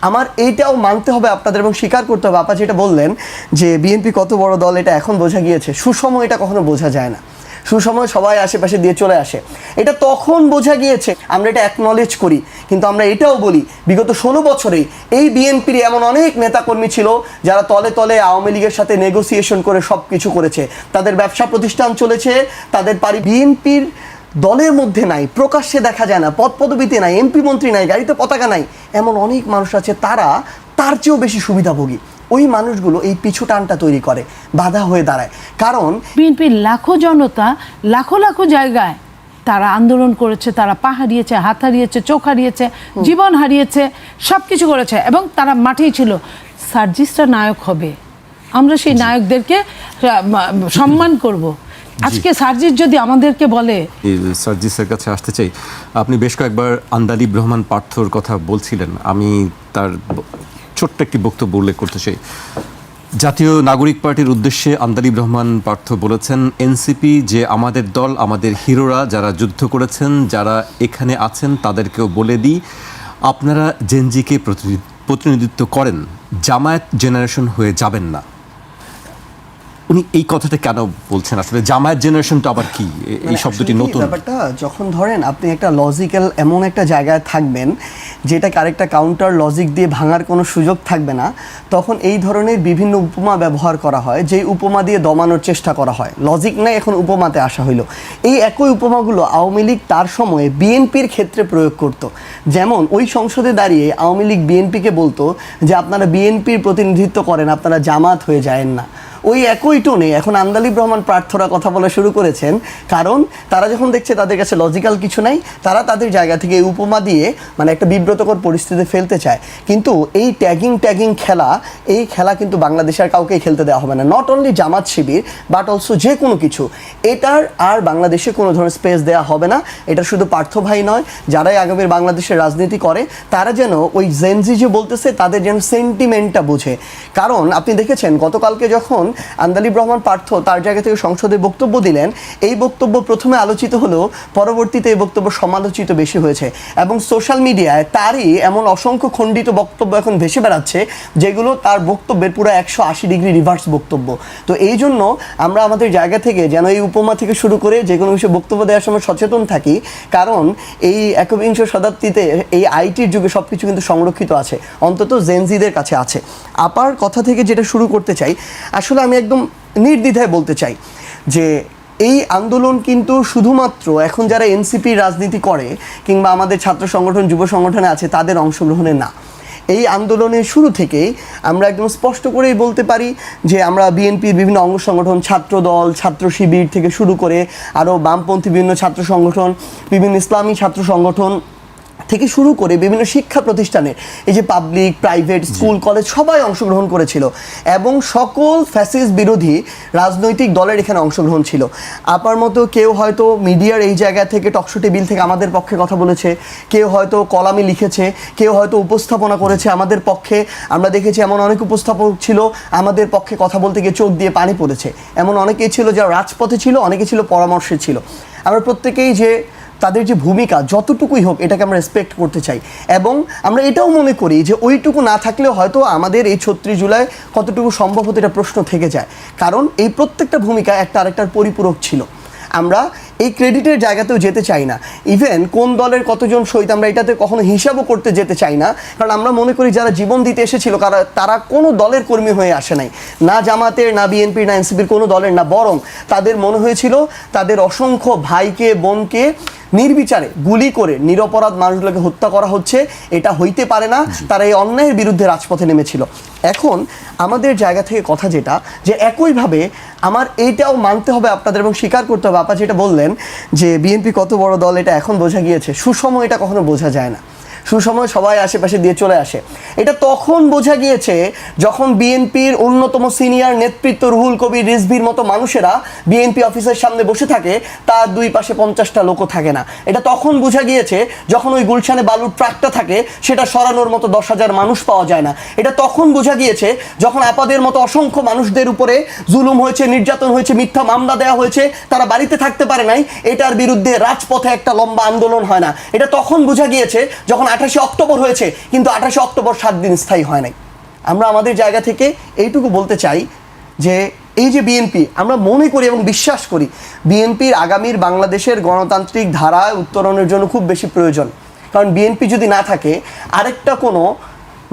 আমার এইটাও মানতে হবে আপনাদের এবং স্বীকার করতে হবে, আপা যেটা বললেন যে বিএনপি কত বড় দল এটা এখন বোঝা গিয়েছে। সুসময় এটা কখনো বোঝা যায় না, সুসময় সবাই আশেপাশে দিয়ে চলে আসে, এটা তখন বোঝা গিয়েছে। আমরা এটা অ্যাকনলেজ করি, কিন্তু আমরা এটাও বলি বিগত 16 বছরেই এই বিএনপির এমন অনেক নেতাকর্মী ছিল যারা তলে তলে আওয়ামী লীগের সাথে নেগোসিয়েশন করে সব কিছু করেছে, তাদের ব্যবসা প্রতিষ্ঠান চলেছে, তাদের বিএনপির দলের মধ্যে নাই, প্রকাশ্যে দেখা যায় না, পদ পদবিতে নাই, এমপি মন্ত্রী নাই, গাড়িতে পতাকা নাই, এমন অনেক মানুষ আছে তারা তার চেয়েও বেশি সুবিধাভোগী। ওই মানুষগুলো এই পিছু টানটা তৈরি করে, বাধা হয়ে দাঁড়ায়। কারণ বিএনপির লাখো জনতা লাখো লাখো জায়গায় তারা আন্দোলন করেছে, তারা পা হারিয়েছে, হাত হারিয়েছে, চোখ হারিয়েছে, জীবন হারিয়েছে, সব কিছু করেছে এবং তারা মাঠেই ছিল। সার্জিসটা নায়ক হবে, আমরা সেই নায়কদেরকে সম্মান করব। আজকে সার্জিস যদি আমাদেরকে বলে, সার্জিসের কাছে আসতে চাই, আপনি বেশ কয়েকবার আন্দালিব রহমান পার্থর কথা বলছিলেন, আমি তার ছোট্ট একটি বক্তব্য উল্লেখ করতে চাই। জাতীয় নাগরিক পার্টির উদ্দেশ্যে আন্দালিব রহমান পার্থ বলেছেন, এনসিপি যে আমাদের দল, আমাদের হিরোরা যারা যুদ্ধ করেছেন, যারা এখানে আছেন তাদেরকেও বলে দিই, আপনারা জেনজিকে প্রতিনিধিত্ব করেন, জামায়াত জেনারেশন হয়ে যাবেন না। উনি এই কথাটা কেন বলছেন? আসলে জামায়াত জেনারেশনটা আবার কি? এই শব্দটি নতুন। ব্যাপারটা যখন ধরেন আপনি একটা লজিক্যাল এমন একটা জায়গায় থাকবেন যেটাকে আরেকটা কাউন্টার লজিক দিয়ে ভাঙার কোনো সুযোগ থাকবে না, তখন এই ধরনের বিভিন্ন উপমা ব্যবহার করা হয়, যেই উপমা দিয়ে দমানোর চেষ্টা করা হয়। লজিক নাই, এখন উপমাতে আসা হইল। এই একই উপমাগুলো আওয়ামী লীগ তার সময়ে বিএনপির ক্ষেত্রে প্রয়োগ করত। যেমন ওই সংসদে দাঁড়িয়ে আওয়ামী লীগ বিএনপিকে বলতো যে আপনারা বিএনপির প্রতিনিধিত্ব করেন, আপনারা জামাত হয়ে যায়েন না। ওই একই টোনে এখন আন্দালিব রহমান পার্থরা কথা বলা শুরু করেছেন, কারণ তারা যখন দেখছে তাদের কাছে লজিক্যাল কিছু নাই, তারা তাদের জায়গা থেকে এই উপমা দিয়ে মানে একটা বিব্রতকর পরিস্থিতি ফেলতে চায়। কিন্তু এই ট্যাগিং খেলা, এই খেলা কিন্তু বাংলাদেশের কাউকেই খেলতে দেওয়া হবে না। Not only Jamaat Shibir but also যে কোনো কিছু, এটার আর বাংলাদেশে কোনো ধরনের স্পেস দেওয়া হবে না। এটা শুধু পার্থ ভাই নয়, যারাই আগামীর বাংলাদেশের রাজনীতি করে তারা যেন ওই জেনজি যে বলতেছে তাদের যেন সেন্টিমেন্টটা বুঝে। কারণ আপনি দেখেছেন গতকালকে যখন আন্দালিব রহমান পার্থ তার জায়গা থেকে সংসদে বক্তব্য দিলেন, এই বক্তব্য প্রথমে আলোচিত হলেও পরবর্তীতে এই বক্তব্য সমালোচিত বেশি হয়েছে এবং সোশ্যাল মিডিয়ায় তারই এমন অসংখ্য খণ্ডিত বক্তব্য এখন ভেসে বেড়াচ্ছে যেগুলো তার বক্তব্যের পুরো 180 ডিগ্রি রিভার্স বক্তব্য। তো এই জন্য আমরা আমাদের জায়গা থেকে যেন এই উপমা থেকে শুরু করে যে কোনো বিষয়ে বক্তব্য দেওয়ার সময় সচেতন থাকি, কারণ এই একবিংশ শতাব্দীতে এই আইটির যুগে সব কিছু কিন্তু সংরক্ষিত আছে, অন্তত জেনজিদের কাছে আছে। আপার কথা থেকে যেটা শুরু করতে চাই, আসলে আমি একদম নির্দ্বিধায় বলতে চাই যে এই আন্দোলন কিন্তু শুধুমাত্র এখন যারা এনসিপি রাজনীতি করে কিংবা আমাদের ছাত্র সংগঠন যুব সংগঠনে আছে তাদের অংশগ্রহণে না। এই আন্দোলনের শুরু থেকেই আমরা একদম স্পষ্ট করেই বলতে পারি যে আমরা বিএনপির বিভিন্ন অঙ্গ সংগঠন, ছাত্রদল, ছাত্র শিবির থেকে শুরু করে আরও বামপন্থী বিভিন্ন ছাত্র সংগঠন, বিভিন্ন ইসলামী ছাত্র সংগঠন থেকে শুরু করে বিভিন্ন শিক্ষা প্রতিষ্ঠানে, এই যে পাবলিক, প্রাইভেট, স্কুল, কলেজ সবাই অংশগ্রহণ করেছিল এবং সকল ফ্যাসিস্ট বিরোধী রাজনৈতিক দলের এখানে অংশগ্রহণ ছিল। আপার মতো কেউ হয়তো মিডিয়ার এই জায়গা থেকে টকশো টেবিল থেকে আমাদের পক্ষে কথা বলেছে, কেউ হয়তো কলামে লিখেছে, কেউ হয়তো উপস্থাপনা করেছে আমাদের পক্ষে। আমরা দেখেছি এমন অনেক উপস্থাপক ছিল আমাদের পক্ষে কথা বলতে গিয়ে চোখ দিয়ে পানি পড়েছে। এমন অনেকেই ছিল যারা রাজপথে ছিল, অনেকে ছিল পরামর্শে ছিল। আমরা প্রত্যেকেই যে তাদের যে ভূমিকা যতটুকুই হোক এটাকে আমরা রেসপেক্ট করতে চাই এবং আমরা এটাও মনে করি যে ওইটুকু না থাকলেও হয়তো আমাদের এই 36 জুলাই কতটুকু সম্ভব হতো এটা প্রশ্ন থেকে যায়, কারণ এই প্রত্যেকটা ভূমিকা একটা আরেকটার পরিপূরক ছিল। আমরা এই ক্রেডিটের জায়গাতেও যেতে চাই না, ইভেন কোন দলের কতজন শহীদ আমরা এটাতে কখনো হিসাবও করতে যেতে চাই না, কারণ আমরা মনে করি যারা জীবন দিতে এসেছিল তারা কোনো দলের কর্মী হয়ে আসে নাই, না জামাতের, না বিএনপির, না এনসিপির, কোনো দলের না, বরং তাদের মনে হয়েছিল তাদের অসংখ্য ভাইকে বোনকে নির্বিচারে গুলি করে নিরপরাধ মানুষগুলোকে হত্যা করা হচ্ছে, এটা হইতে পারে না, তারা এই অন্যায়ের বিরুদ্ধে রাজপথে নেমেছিল। এখন আমাদের জায়গা থেকে কথা যেটা, যে একইভাবে আমার এইটাও মানতে হবে আপনাদের এবং স্বীকার করতে হবে, আপা যেটা বললেন যে বিএনপি কত বড় দল এটা এখন বোঝা গিয়েছে। সুসময় এটা কখনো বোঝা যায় না, সুসময় সবাই আশেপাশে দিয়ে চলে আসে। এটা তখন বোঝা গিয়েছে যখন বিএনপির অন্যতম সিনিয়র নেতৃত্ব রুহুল কবির রিজভির মতো মানুষেরা বিএনপি অফিসের সামনে বসে থাকে, তার দুই পাশে 50টা লোকও থাকে না। এটা তখন বোঝা গিয়েছে যখন ওই গুলশানে বালুর ট্রাকটা থাকে, সেটা সরানোর মতো 10,000 মানুষ পাওয়া যায় না। এটা তখন বোঝা গিয়েছে যখন আপাদের মতো অসংখ্য মানুষদের উপরে জুলুম হয়েছে, নির্যাতন হয়েছে, মিথ্যা মামলা দেওয়া হয়েছে, তারা বাড়িতে থাকতে পারে নাই, এটার বিরুদ্ধে রাজপথে একটা লম্বা আন্দোলন হয় না। এটা তখন বোঝা গিয়েছে যখন 28 অক্টোবর হয়েছে, কিন্তু 28 অক্টোবর 7 দিন স্থায়ী হয় নাই। আমরা আমাদের জায়গা থেকে এইটুকু বলতে চাই যে এই যে বিএনপি, আমরা মনে করি এবং বিশ্বাস করি বিএনপির আগামীর বাংলাদেশের গণতান্ত্রিক ধারায় উত্তরণের জন্য খুব বেশি প্রয়োজন। কারণ বিএনপি যদি না থাকে, আরেকটা কোনো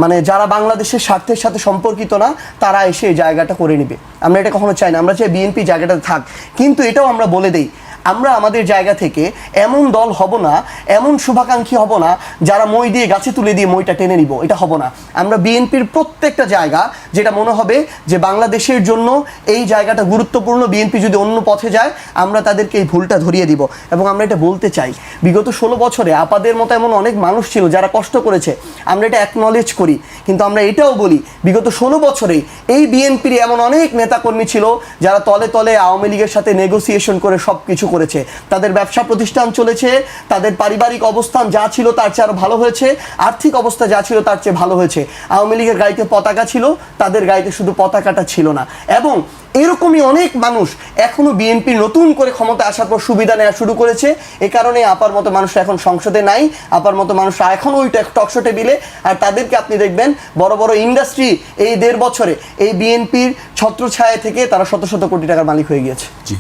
মানে যারা বাংলাদেশের স্বার্থের সাথে সম্পর্কিত না, তারা এসে এই জায়গাটা করে নেবে। আমরা এটা কখনো চাই না, আমরা চাই বিএনপি জায়গাটাতে থাক। কিন্তু এটাও আমরা বলে দেই, আমরা আমাদের জায়গা থেকে এমন দল হব না, এমন শুভাকাঙ্ক্ষী হব না যারা মই দিয়ে গাছে তুলে দিয়ে মইটা টেনে নিব, এটা হব না। আমরা বিএনপির প্রত্যেকটা জায়গা যেটা মনে হবে যে বাংলাদেশের জন্য এই জায়গাটা গুরুত্বপূর্ণ, বিএনপি যদি অন্য পথে যায় আমরা তাদেরকে এই ভুলটা ধরিয়ে দিব। এবং আমরা এটা বলতে চাই, বিগত 16 বছরে আপাদের মতো এমন অনেক মানুষ ছিল যারা কষ্ট করেছে, আমরা এটা অ্যাকনলেজ করি। কিন্তু আমরা এটাও বলি, বিগত 16 বছরে এই বিএনপির এমন অনেক নেতাকর্মী ছিল যারা তলে তলে আওয়ামী লীগের সাথে নেগোসিয়েশন করে সব কিছু করেছে। তাদের ব্যবসা প্রতিষ্ঠান চলেছে, তাদের পারিবারিক অবস্থান যা ছিল তার চেয়ে আরো ভালো হয়েছে, আর্থিক অবস্থা যা ছিল তার চেয়ে ভালো হয়েছে। আওয়ামী লীগের গাড়িতে পতাকা ছিল, তাদের গাড়িতে শুধু পতাকাটা ছিল না। এবং এরকমই অনেক মানুষ এখনো বিএনপি নতুন করে ক্ষমতায় আসার পর সুবিধা নেওয়া শুরু করেছে। এ কারণে আপার মতো মানুষ এখন সংসদে নাই, আপার মতো মানুষ এখন ওই টকশো টেবিলে। আর তাদেরকে আপনি দেখবেন বড় বড় ইন্ডাস্ট্রি এই 1.5 বছরে এই বিএনপির ছত্রছায়া থেকে তারা শত শত কোটি টাকার মালিক হয়ে গিয়েছে। জি,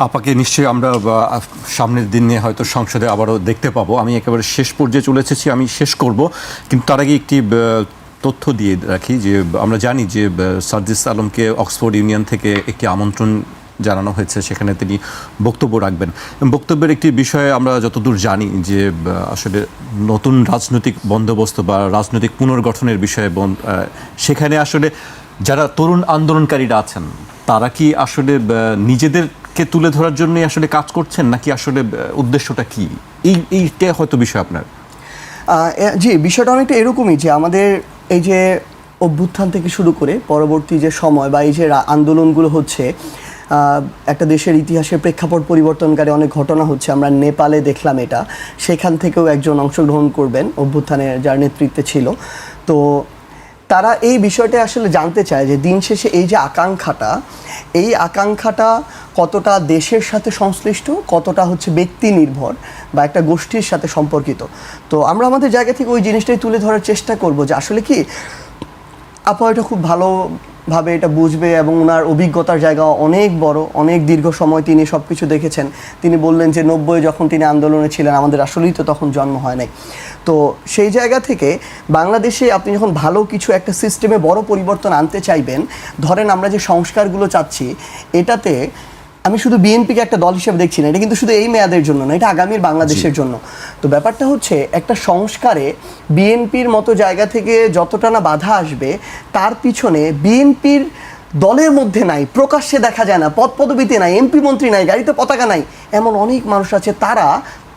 আপাকে নিশ্চয়ই আমরা সামনের দিনে হয়তো সংসদে আবারও দেখতে পাবো। আমি একেবারে শেষ পর্যায়ে চলে এসেছি, আমি শেষ করব, কিন্তু তার আগে একটি তথ্য দিয়ে রাখি যে আমরা জানি যে সার্জিস আলমকে অক্সফোর্ড ইউনিয়ন থেকে একটি আমন্ত্রণ জানানো হয়েছে, সেখানে তিনি বক্তব্য রাখবেন। বক্তব্যের একটি বিষয়ে আমরা যতদূর জানি যে আসলে নতুন রাজনৈতিক বন্দোবস্ত বা রাজনৈতিক পুনর্গঠনের বিষয়ে সেখানে আসলে যারা তরুণ আন্দোলনকারীরা আছেন তারা কি আসলে নিজেদেরকে তুলে ধরার জন্যই আসলে কাজ করছেন, নাকি আসলে উদ্দেশ্যটা কি? এইটা হয়তো বিষয় আপনার। জি, বিষয়টা অনেকটা এরকমই যে আমাদের এই যে অভ্যুত্থান থেকে শুরু করে পরবর্তী যে সময় বা এই যে আন্দোলনগুলো হচ্ছে, একটা দেশের ইতিহাসের প্রেক্ষাপট পরিবর্তনকারী অনেক ঘটনা হচ্ছে। আমরা নেপালে দেখলাম এটা, সেখান থেকেও একজন অংশগ্রহণ করবেন অভ্যুত্থানের যার নেতৃত্বে ছিল। তো তারা এই বিষয়টা আসলে জানতে চায় যে দিন শেষে এই যে আকাঙ্ক্ষাটা কতটা দেশের সাথে সংশ্লিষ্ট, কতটা হচ্ছে ব্যক্তি নির্ভর বা একটা গোষ্ঠীর সাথে সম্পর্কিত। তো আমরা আমাদের জায়গা থেকে ওই জিনিসটাই তুলে ধরার চেষ্টা করব যে আসলে কি আপা এটা খুব ভালোভাবে এটা বুঝবে এবং ওনার অভিজ্ঞতার জায়গা অনেক বড়, অনেক দীর্ঘ সময় তিনি সব কিছু দেখেছেন। তিনি বললেন যে 90 যখন তিনি আন্দোলনে ছিলেন, আমাদের আসলেই তো তখন জন্ম হয় নাই। তো সেই জায়গা থেকে বাংলাদেশে আপনি যখন ভালো কিছু একটা সিস্টেমে বড় পরিবর্তন আনতে চাইবেন, ধরেন আমরা যে সংস্কারগুলো চাচ্ছি, এটাতে আমি শুধু বিএনপিকে একটা দল হিসেবে দেখছি না, এটা কিন্তু শুধু এই মেয়াদের জন্য না, এটা আগামীর বাংলাদেশের জন্য। তো ব্যাপারটা হচ্ছে একটা সংস্কারে বিএনপির মতো জায়গা থেকে যতটা না বাধা আসবে, তার পিছনে বিএনপির দলের মধ্যে নাই, প্রকাশ্যে দেখা যায় না, পদপদবিতে নাই, এমপি মন্ত্রী নাই, গাড়িতে পতাকা নাই, এমন অনেক মানুষ আছে তারা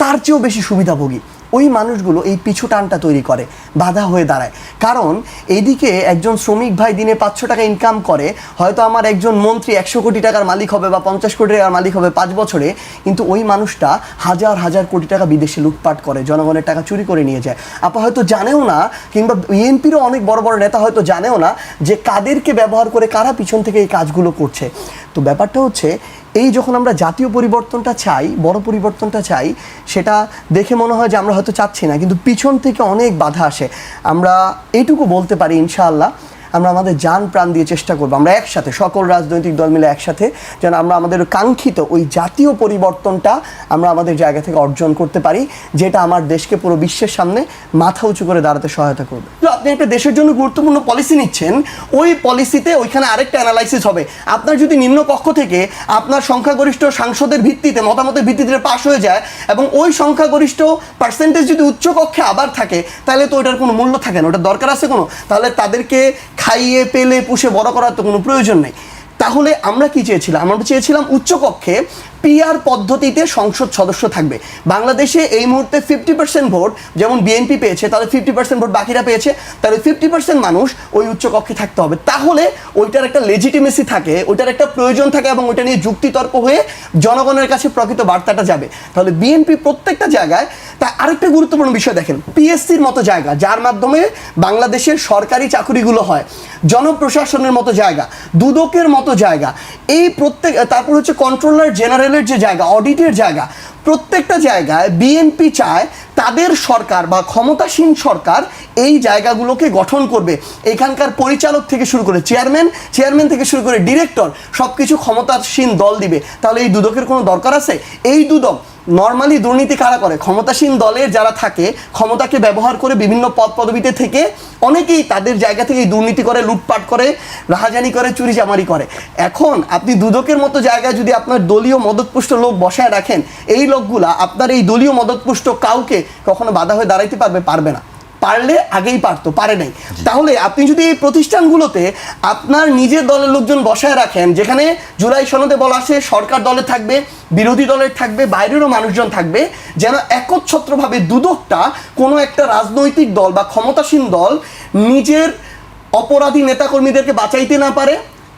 তার চেয়েও বেশি সুবিধাভোগী। ওই মানুষগুলো এই পিছু টানটা তৈরি করে, বাধা হয়ে দাঁড়ায়। কারণ এইদিকে একজন শ্রমিক ভাই দিনে 500 টাকা ইনকাম করে, হয়তো আমার একজন মন্ত্রী 100 কোটি টাকার মালিক হবে বা 50 কোটি টাকার মালিক হবে 5 বছরে, কিন্তু ওই মানুষটা হাজার হাজার কোটি টাকা বিদেশে লুটপাট করে, জনগণের টাকা চুরি করে নিয়ে যায়। আপা হয়তো জানেও না, কিংবা বিএনপিরও অনেক বড় বড় নেতা হয়তো জানেও না যে কাদেরকে ব্যবহার করে কারা পিছন থেকে এই কাজগুলো করছে। তো ব্যাপারটা হচ্ছে এই যখন আমরা জাতীয় পরিবর্তনটা চাই, বড় পরিবর্তনটা চাই, সেটা দেখে মনে হয় যে আমরা হয়তো চাচ্ছি না, কিন্তু পিছন থেকে অনেক বাধা আসে। আমরা এইটুকু বলতে পারি ইনশাআল্লাহ আমরা আমাদের জান প্রাণ দিয়ে চেষ্টা করবো, আমরা একসাথে সকল রাজনৈতিক দল মিলে একসাথে যেন আমরা আমাদের কাঙ্ক্ষিত ওই জাতীয় পরিবর্তনটা আমরা আমাদের জায়গা থেকে অর্জন করতে পারি, যেটা আমার দেশকে পুরো বিশ্বের সামনে মাথা উঁচু করে দাঁড়াতে সহায়তা করবে। তো আপনি একটা দেশের জন্য গুরুত্বপূর্ণ পলিসি নিচ্ছেন, ওই পলিসিতে ওইখানে আরেকটা অ্যানালাইসিস হবে। আপনার যদি নিম্নকক্ষ থেকে আপনার সংখ্যাগরিষ্ঠ সাংসদের ভিত্তিতে, মতামতের ভিত্তিতে পাশ হয়ে যায় এবং ওই সংখ্যাগরিষ্ঠ পার্সেন্টেজ যদি উচ্চকক্ষে আবার থাকে, তাহলে তো ওটার কোনো মূল্য থাকে না, ওটার দরকার আছে কোনো? তাহলে তাদেরকে খাইয়ে পেলে পুষে বড় করার তো কোনো প্রয়োজন নেই। তাহলে আমরা কি চেয়েছিলাম? আমরা চেয়েছিলাম উচ্চকক্ষে পিআর পদ্ধতিতে সংসদ সদস্য থাকবে। বাংলাদেশে এই মুহূর্তে 50% ভোট যেমন বিএনপি পেয়েছে, তাহলে 50% ভোট বাকিরা পেয়েছে, তাহলে 50% মানুষ ওই উচ্চকক্ষে থাকতে হবে। তাহলে ওইটার একটা লেজিটিমেসি থাকে, ওইটার একটা প্রয়োজন থাকে এবং ওইটা নিয়ে যুক্তিতর্ক হয়ে জনগণের কাছে প্রকৃত বার্তাটা যাবে। তাহলে বিএনপি প্রত্যেকটা জায়গায়, তা আরেকটা গুরুত্বপূর্ণ বিষয় দেখেন, পিএসসির মতো জায়গা যার মাধ্যমে বাংলাদেশের সরকারি চাকুরিগুলো হয়, জনপ্রশাসনের মতো জায়গা, দুদকের মতো জায়গা, এই প্রত্যেক, তারপর হচ্ছে কন্ট্রোলার জেনারেলের যে জায়গা, অডিটের জায়গা, প্রত্যেকটা জায়গায় বিএনপি চায় তাদের সরকার বা ক্ষমতাসীন সরকার এই জায়গাগুলোকে গঠন করবে। এখানকার পরিচালক থেকে শুরু করে চেয়ারম্যান থেকে শুরু করে ডিরেক্টর সব কিছু ক্ষমতাসীন দল দিবে। তাহলে এই দুদকের কোনো দরকার আছে? এই দুদক নর্মালি দুর্নীতি কারা করে? ক্ষমতাসীন দলের যারা থাকে, ক্ষমতাকে ব্যবহার করে বিভিন্ন পদ পদবিতে থেকে অনেকেই তাদের জায়গা থেকে দুর্নীতি করে, লুটপাট করে, রাহাজানি করে, চুরি চামারি করে। এখন আপনি দুদকের মতো জায়গায় যদি আপনার দলীয় মদতপুষ্ট লোক বসায় রাখেন, এই লোকগুলা আপনার এই দলীয় মদতপুষ্ট কাউকে কখনো বাধা হয়ে দাঁড়াইতে পারবে না। পারলে আগেই পারতো, পারে নাই। তাহলে আপনি যদি এই প্রতিষ্ঠানগুলোতে আপনার নিজের দলের লোকজন বসায় রাখেন, যেখানে জুলাই সনদে বলা আছে সরকার দলে থাকবে, বিরোধী দলের থাকবে, বাইরেরও মানুষজন থাকবে, যেন একচ্ছত্রভাবে দুদকটা কোনো একটা রাজনৈতিক দল বা ক্ষমতাসীন দল নিজের অপরাধী নেতাকর্মীদেরকে বাঁচাইতে না পারে,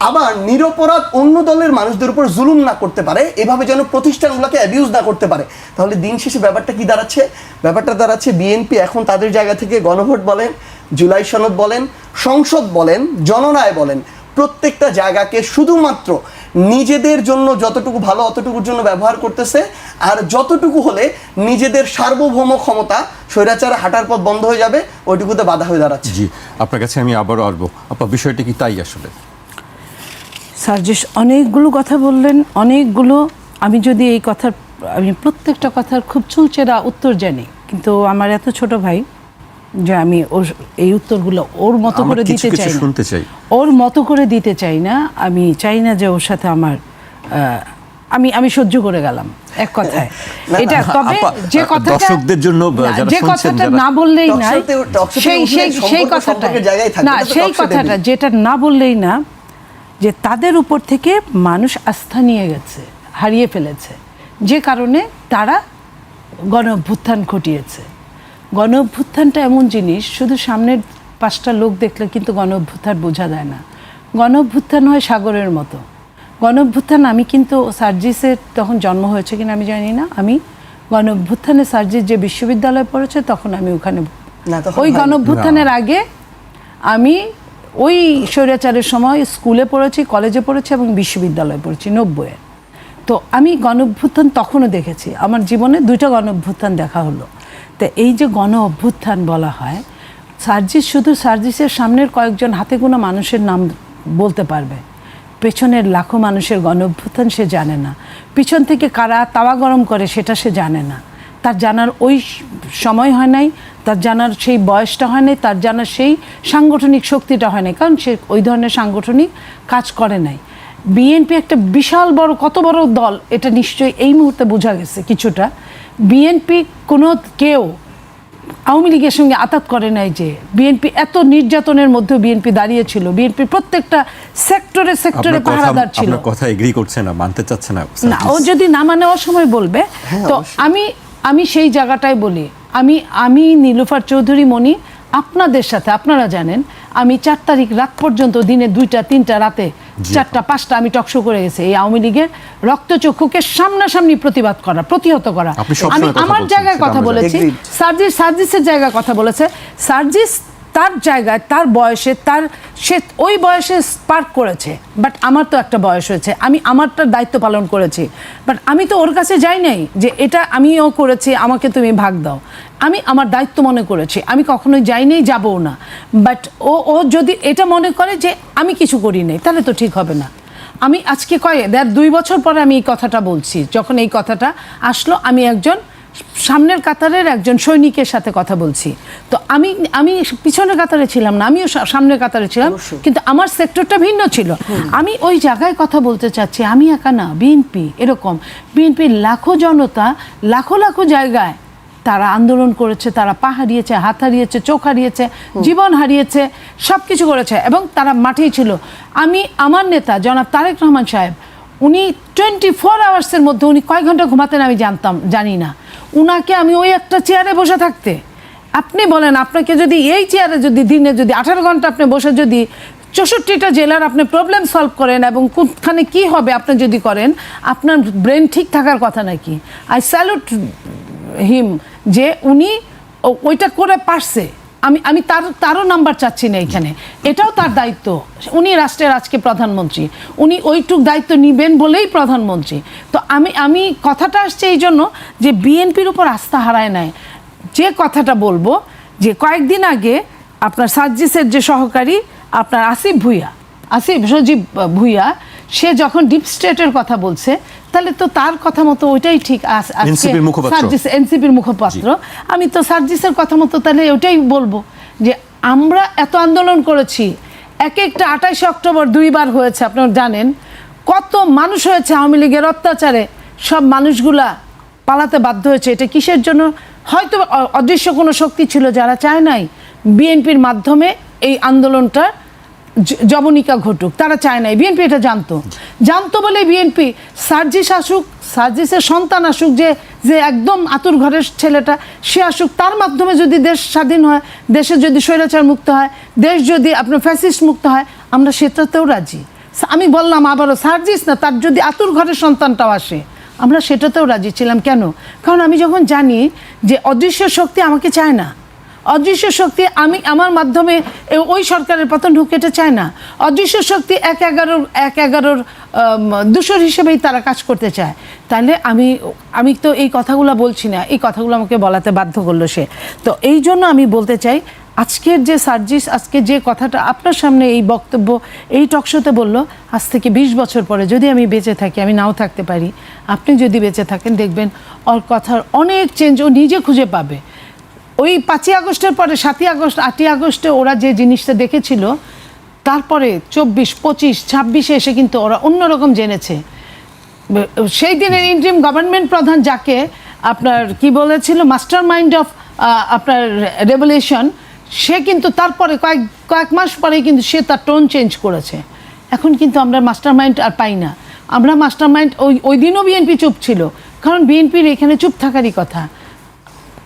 আবার নিরপরাধ অন্য দলের মানুষদের উপর জুলুম না করতে পারে, এভাবে যেন প্রতিষ্ঠানগুলোকে অ্যাবিউজ না করতে পারে। তাহলে দিন শেষে ব্যাপারটা কি দাঁড়াচ্ছে? ব্যাপারটা দাঁড়াচ্ছে বিএনপি এখন তাদের জায়গা থেকে গণভোট বলেন, জুলাই সনদ বলেন, সংসদ বলেন, জননায় বলেন, প্রত্যেকটা জায়গাকে শুধুমাত্র নিজেদের জন্য যতটুকু ভালো অতটুকুর জন্য ব্যবহার করতেছে, আর যতটুকু হলে নিজেদের সার্বভৌম ক্ষমতা, স্বৈরাচারে হাঁটার পথ বন্ধ হয়ে যাবে, ওইটুকুতে বাধা হয়ে দাঁড়াচ্ছে। জি, আপনার কাছে আমি আবারও আসবো। আপা, বিষয়টা কি তাই আসলে? সার্জিস অনেকগুলো কথা বললেন, অনেকগুলো। আমি প্রত্যেকটা কথার খুব চুলচেরা উত্তর জানি, কিন্তু আমার এত ছোট ভাই যে আমি এই উত্তরগুলো ওর মতো করে দিতে চাই না, ওর মতো করে দিতে চাই না। আমি চাই না যে ওর সাথে আমার আমি সহ্য করে গেলাম এক কথায় এটা। তবে যে কথাটা দর্শকদের জন্য যে কথাটা না বললেই না, সেই কথাটা যেটা না বললেই না, যে তাদের উপর থেকে মানুষ আস্থা নিয়ে গেছে, হারিয়ে ফেলেছে, যে কারণে তারা গণ অভ্যুত্থান ঘটিয়েছে। গণ অভ্যুত্থানটা এমন জিনিস, শুধু সামনের 5টা লোক দেখলে কিন্তু গণ অভ্যুত্থান বোঝা যায় না। গণ অভ্যুত্থান হয় সাগরের মতো। গণ অভ্যুত্থান, আমি কিন্তু সার্জিসের তখন জন্ম হয়েছে কিনা আমি জানি না, আমি গণ অভ্যুত্থানে সার্জিস যে বিশ্ববিদ্যালয়ে পড়েছে তখন আমি ওখানে, ওই গণ অভ্যুত্থানের আগে আমি ওই স্বৈরাচারের সময় স্কুলে পড়েছি, কলেজে পড়েছি এবং বিশ্ববিদ্যালয়ে পড়েছি 90-এ। তো আমি গণ অভ্যুত্থান তখনও দেখেছি, আমার জীবনে 2টা গণ অভ্যুত্থান দেখা হলো। তো এই যে গণ অভ্যুত্থান বলা হয়, শুধু সার্জিসের সামনের কয়েকজন হাতে গোনা মানুষের নাম বলতে পারবে, পেছনের লাখো মানুষের গণ অভ্যুত্থান সে জানে না। পিছন থেকে কারা তাওয়া গরম করে সেটা সে জানে না, তার জানার ওই সময় হয় নাই, তার জানার সেই বয়সটা হয় নাই, তার জানার সেই সাংগঠনিক শক্তিটা হয় নাই, কারণ সে ওই ধরনের সাংগঠনিক কাজ করে নাই। বিএনপি একটা বিশাল বড়, কত বড় দল এটা নিশ্চয়ই এই মুহূর্তে বোঝা গেছে কিছুটা। বিএনপি কেউ আওয়ামী লীগের সঙ্গে আতাত করে নাই, যে বিএনপি এত নির্যাতনের মধ্যে বিএনপি দাঁড়িয়েছিল, বিএনপির প্রত্যেকটা সেক্টরে পাহারাদার ছিল। আপনার কথা এগ্রি করছে না, মানতে চাচ্ছে না। না, ও যদি না মানে অসময় বলবে। তো আমি সেই জায়গাটাই বলি, আমি নীলুফার চৌধুরী মনি আপনাদের সাথে, আপনারা জানেন আমি 4 তারিখ রাত পর্যন্ত, দিনে 2টা 3টা, রাতে 4টা 5টা আমি টকশো করে গেছি এই আওয়ামী লীগের রক্তচক্ষুকে সামনাসামনি প্রতিহত করা। আমি আমার জায়গায় কথা বলেছি, সার্জিসের জায়গায় কথা বলেছে। সার্জিস তার জায়গায়, তার বয়সে, সে ওই বয়সে স্পার্ক করেছে, বাট আমার তো একটা বয়স হয়েছে, আমি আমারটার দায়িত্ব পালন করেছি। বাট আমি তো ওর কাছে যাই নাই যে এটা আমিও করেছি, আমাকে তুমি ভাগ দাও। আমি আমার দায়িত্ব মনে করেছি, আমি কখনোই যাইনি, যাবও না। বাট ও যদি এটা মনে করে যে আমি কিছু করি নাই, তাহলে তো ঠিক হবে না। আমি আজকে 2 বছর পরে আমি এই কথাটা বলছি, যখন এই কথাটা আসলো, আমি একজন সামনের কাতারের একজন সৈনিকের সাথে কথা বলছি। তো আমি পিছনের কাতারে ছিলাম না, আমিও সামনের কাতারে ছিলাম, কিন্তু আমার সেক্টরটা ভিন্ন ছিল। আমি ওই জায়গায় কথা বলতে চাচ্ছি, আমি একা না, বিএনপি এরকম, বিএনপির লাখো জনতা লাখো জায়গায় তারা আন্দোলন করেছে, তারা পা হারিয়েছে, হাত হারিয়েছে, চোখ হারিয়েছে, জীবন হারিয়েছে, সব কিছু করেছে, এবং তারা মাঠেই ছিল। আমার নেতা জনাব তারেক রহমান সাহেব, উনি 24 আওয়ার্সের মধ্যে উনি কয় ঘন্টা ঘুমাতেন আমি জানি না। উনাকে আমি ওই একটা চেয়ারে বসে থাকতে, আপনি বলেন, আপনাকে যদি এই চেয়ারে যদি দিনে যদি 18 ঘন্টা আপনি বসে যদি 64টা জেলার আপনি প্রবলেম সলভ করেন, এবং কোনখানে কি হবে আপনি যদি করেন, আপনার ব্রেন ঠিক থাকার কথা নাকি? আই স্যালুট হিম যে উনি ওইটা করে পারছে। আমি তারও নাম্বার চাচ্ছি না এখানে, এটাও তার দায়িত্ব। উনি রাষ্ট্রের আজকে প্রধানমন্ত্রী, উনি ওইটুক দায়িত্ব নিবেন বলেই প্রধানমন্ত্রী। তো আমি কথাটা আসছে এই জন্য যে বিএনপির উপর আস্থা হারায় নাই। যে কথাটা বলবো যে কয়েকদিন আগে আপনার সার্জিসের যে সহকারী আপনার আসিফ সজীব ভুইয়া সে যখন ডিপ স্টেটের কথা বলছে তাহলে তো তার কথা মতো ওইটাই ঠিক। NCP র মুখপাত্র। এনসিপির মুখপাত্র, আমি তো সার্জিসের কথা মতো তাহলে ওটাই বলবো যে আমরা এত আন্দোলন করেছি, এক একটা 28 অক্টোবর 2 বার হয়েছে, আপনারা জানেন কত মানুষ হয়েছে আওয়ামী লীগের অত্যাচারে, সব মানুষগুলা পালাতে বাধ্য হয়েছে। এটা কিসের জন্য? হয়তো অদৃশ্য কোনো শক্তি ছিল যারা চায় নাই বিএনপির মাধ্যমে এই আন্দোলনটা জবনিকা ঘটুক, তারা চায় নাই। বিএনপি এটা জানতো বলে বিএনপি সার্জিসের সন্তান আসুক, যে একদম আতুর ঘরের ছেলেটা, সে আসুক, তার মাধ্যমে যদি দেশ স্বাধীন হয়, দেশে যদি স্বৈরাচার মুক্ত হয়, দেশ যদি আপনার ফ্যাসিস্ট মুক্ত হয়, আমরা সেটাতেও রাজি। আমি বললাম আবারও, সার্জিস না, তার যদি আতুর ঘরের সন্তানটাও আসে, আমরা সেটাতেও রাজি ছিলাম। কেন? কারণ আমি যখন জানি যে অদৃশ্য শক্তি আমাকে চায় না, অদৃশ্য শক্তি আমার মাধ্যমে ওই সরকারের পতন ঢুকে, এটা চায় না। অদৃশ্য শক্তি 1/11 দূষর হিসেবেই তারা কাজ করতে চায়। তাহলে আমি তো এই কথাগুলো বলছি না, এই কথাগুলো আমাকে বলাতে বাধ্য করলো সে। তো এই জন্য আমি বলতে চাই, আজকের যে সার্জিস আজকে যে কথাটা আপনার সামনে এই বক্তব্য এই টকশোতে বলল, আজ থেকে 20 বছর পরে যদি আমি বেঁচে থাকি, আমি নাও থাকতে পারি, আপনি যদি বেঁচে থাকেন, দেখবেন ওর কথার অনেক চেঞ্জ ও নিজে খুঁজে পাবে। ওই 5ই আগস্টের পরে 7ই আগস্ট 8ই আগস্টে ওরা যে জিনিসটা দেখেছিল, তারপরে 24, 25, 26-এ এসে কিন্তু ওরা অন্যরকম জেনেছে। সেই দিনের ইন্টারিম গভর্নমেন্ট প্রধান যাকে আপনার কি বলেছিল মাস্টার মাইন্ড অফ আপনার রেভলিউশন, সে কিন্তু তারপরে কয়েক মাস পরেই কিন্তু সে তার টোন চেঞ্জ করেছে। এখন কিন্তু আমরা মাস্টার মাইন্ড আর পাই না। আমরা মাস্টার মাইন্ড ওই দিনও বিএনপি চুপ ছিল, কারণ বিএনপির এখানে চুপ থাকারই কথা।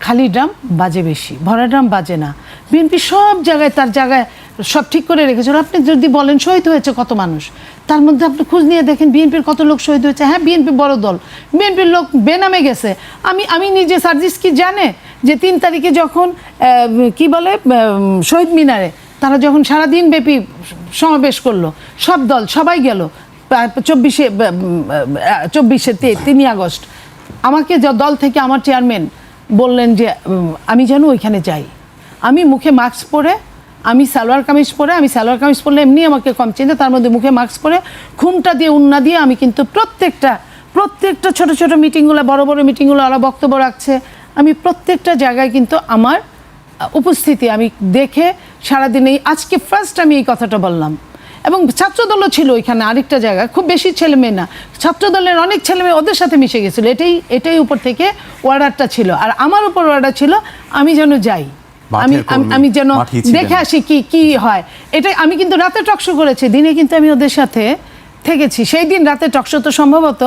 খালি ড্রাম বাজে বেশি, ভরা ড্রাম বাজে না। বিএনপি সব জায়গায় তার জায়গায় সব ঠিক করে রেখেছিল। আপনি যদি বলেন শহীদ হয়েছে কত মানুষ, তার মধ্যে আপনি খোঁজ নিয়ে দেখেন বিএনপির কত লোক শহীদ হয়েছে। হ্যাঁ, বিএনপি বড় দল, বিএনপির লোক বেনামে গেছে। আমি নিজে, সার্জিস কি জানে যে 3 তারিখে যখন কি বলে শহীদ মিনারে তারা যখন সারাদিন ব্যাপী সমাবেশ করলো, সব দল সবাই গেল, 24-এ 3 আগস্ট আমাকে দল থেকে আমার চেয়ারম্যান বললেন যে আমি যেন ওইখানে যাই। আমি মুখে মাস্ক পরে, আমি সালোয়ার কামিজ পরলে এমনি আমাকে কম চিনতে, তার মধ্যে মুখে মাস্ক পরে ঘুমটা দিয়ে উন্না দিয়ে আমি কিন্তু প্রত্যেকটা ছোট ছোট মিটিংগুলো, বড় বড় মিটিংগুলো ওরা বক্তব্য রাখছে, আমি প্রত্যেকটা জায়গায় কিন্তু আমার উপস্থিতি আমি দেখে সারাদিন আজকে ফার্স্ট আমি এই কথাটা বললাম। এবং ছাত্রদলও ছিল ওইখানে আরেকটা জায়গায়, খুব বেশি ছেলে মেয়ে না, ছাত্রদলের অনেক ছেলে মেয়ে ওদের সাথে মিশে গেছিলো। এটাই উপর থেকে অর্ডারটা ছিল, আর আমার উপর অর্ডার ছিল আমি যেন যাই, আমি যেন দেখে আসি কি হয়। এটাই আমি কিন্তু রাতে টকশো করেছি, দিনে কিন্তু আমি ওদের সাথে থেকেছি। সেই দিন রাতে টকশো তো সম্ভবত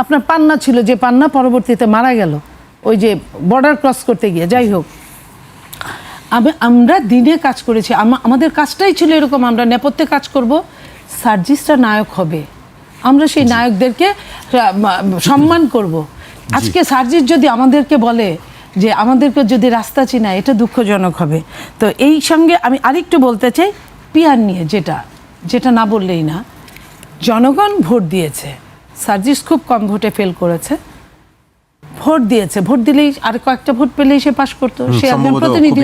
আপনার পান্না ছিল, যে পান্না পরবর্তীতে মারা গেল ওই যে বর্ডার ক্রস করতে গিয়ে। যাই হোক, আমরা দিনে কাজ করেছি, আমাদের কাজটাই ছিল এরকম, আমরা নেপথ্যে কাজ করব, সার্জিসটা নায়ক হবে, আমরা সেই নায়কদেরকে সম্মান করব। আজকে সার্জিস যদি আমাদেরকে বলে যে আমাদেরকে যদি রাস্তা চিনায়, এটা দুঃখজনক হবে। তো এই সঙ্গে আমি আরেকটু বলতে চাই পিয়ার নিয়ে, যেটা না বললেই না। জনগণ ভোট দিয়েছে, সার্জিস খুব কম ভোটে ফেল করেছে, ভোট দিয়েছে, ভোট দিলেই আর কয়েকটা ভোট পেলেই সে পাশ করতো, সে একজন প্রতিনিধি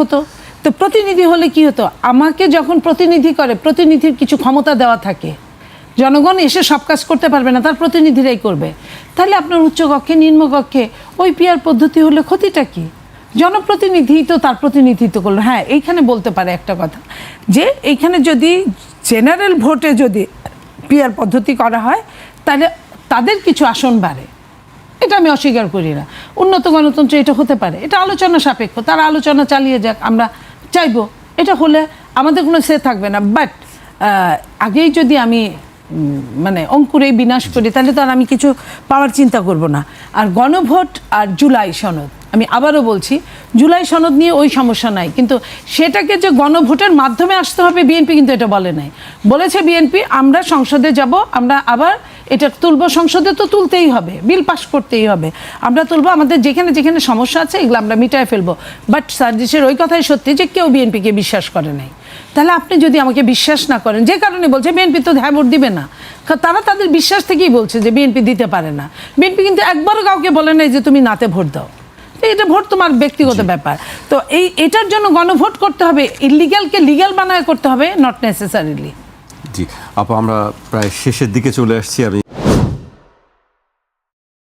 হতো। তো প্রতিনিধি হলে কি হতো, আমাকে যখন প্রতিনিধি করে, প্রতিনিধির কিছু ক্ষমতা দেওয়া থাকে, জনগণ এসে সব কাজ করতে পারবে না, তার প্রতিনিধিরাই করবে। তাহলে আপনার উচ্চকক্ষে নিম্নকক্ষে ওই পিয়ার পদ্ধতি হলে ক্ষতিটা কি? জনপ্রতিনিধি তো তার প্রতিনিধিত্ব করলো। হ্যাঁ, এইখানে বলতে পারে একটা কথা, যে এইখানে যদি জেনারেল ভোটে যদি পিয়ার পদ্ধতি করা হয়, তাহলে তাদের কিছু আসন বাড়ে, এটা আমি অস্বীকার করি না। উন্নত গণতন্ত্র এটা হতে পারে, এটা আলোচনা সাপেক্ষ, তারা আলোচনা চালিয়ে যাক, আমরা চাইবো এটা হলে আমাদের কোনো সে থাকবে না। বাট আগেই যদি আমি মানে অঙ্কুরেই বিনাশ করি, তাহলে তো আর আমি কিছু পাওয়ার চিন্তা করব না। আর গণভোট আর জুলাই সনদ, আমি আবারও বলছি, জুলাই সনদ নিয়ে ওই সমস্যা নাই, কিন্তু সেটাকে যে গণভোটের মাধ্যমে আসতে হবে, বিএনপি কিন্তু এটা বলে নাই। বলেছে বিএনপি আমরা সংসদে যাব, আমরা আবার এটা তুলব, সংসদে তো তুলতেই হবে, বিল পাস করতেই হবে, আমরা তুলব, আমাদের যেখানে যেখানে সমস্যা আছে এগুলো আমরা মিটায় ফেলবো। বাট সার্জিসের ওই কথাই সত্যি যে কেউ বিএনপিকে বিশ্বাস করে নাই। তাহলে আপনি যদি আমাকে বিশ্বাস না করেন, যে কারণে বলছে বিএনপি তো হ্যাঁ ভোট দিবে না, তারা তাদের বিশ্বাস থেকেই বলছে যে বিএনপি দিতে পারে না। বিএনপি কিন্তু একবারও কাউকে বলে নাই যে তুমি নাতে ভোট দাও, এটা ভোট তোমার ব্যক্তিগত ব্যাপার। তো এটার জন্য গণভোট করতে হবে, ইলিগ্যালকে লিগ্যাল বানায় করতে হবে, নট নেসেসারিলি। জি আপা, আমরা প্রায় শেষের দিকে চলে আসছি। আমি